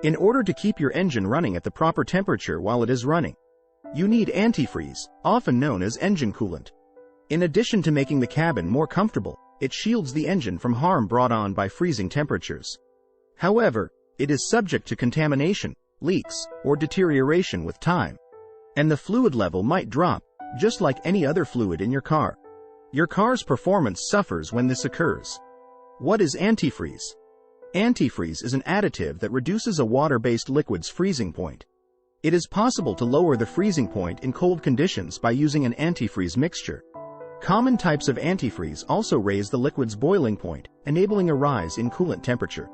In order to keep your engine running at the proper temperature while it is running, you need antifreeze, often known as engine coolant. In addition to making the cabin more comfortable, it shields the engine from harm brought on by freezing temperatures. However, it is subject to contamination, leaks, or deterioration with time, and the fluid level might drop, just like any other fluid in your car. Your car's performance suffers when this occurs. What is antifreeze? Antifreeze is an additive that reduces a water-based liquid's freezing point. It is possible to lower the freezing point in cold conditions by using an antifreeze mixture. Common types of antifreeze also raise the liquid's boiling point, enabling a rise in coolant temperature.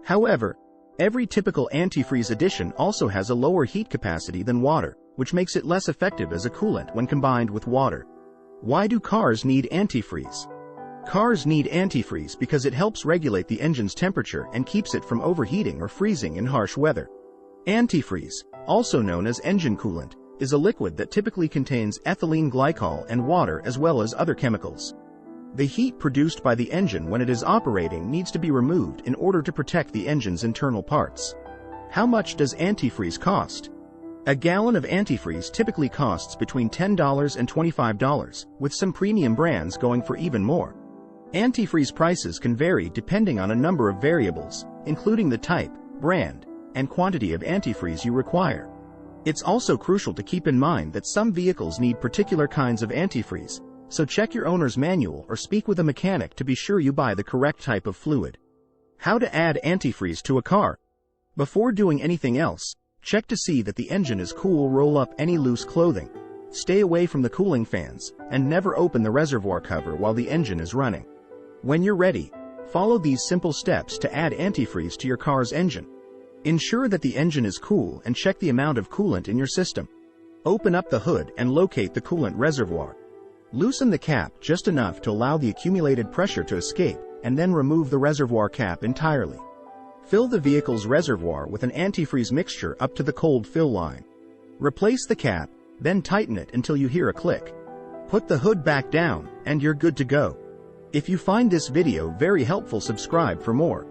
However, every typical antifreeze addition also has a lower heat capacity than water, which makes it less effective as a coolant when combined with water. Why do cars need antifreeze? Cars need antifreeze because it helps regulate the engine's temperature and keeps it from overheating or freezing in harsh weather. Antifreeze, also known as engine coolant, is a liquid that typically contains ethylene glycol and water as well as other chemicals. The heat produced by the engine when it is operating needs to be removed in order to protect the engine's internal parts. How much does antifreeze cost? A gallon of antifreeze typically costs between $10 and $25, with some premium brands going for even more. Antifreeze prices can vary depending on a number of variables, including the type, brand, and quantity of antifreeze you require. It's also crucial to keep in mind that some vehicles need particular kinds of antifreeze, so check your owner's manual or speak with a mechanic to be sure you buy the correct type of fluid. How to add antifreeze to a car? Before doing anything else, check to see that the engine is cool. Roll up any loose clothing, stay away from the cooling fans, and never open the reservoir cover while the engine is running. When you're ready, follow these simple steps to add antifreeze to your car's engine. Ensure that the engine is cool and check the amount of coolant in your system. Open up the hood and locate the coolant reservoir. Loosen the cap just enough to allow the accumulated pressure to escape, and then remove the reservoir cap entirely. Fill the vehicle's reservoir with an antifreeze mixture up to the cold fill line. Replace the cap, then tighten it until you hear a click. Put the hood back down, and you're good to go. If you find this video very helpful, subscribe for more.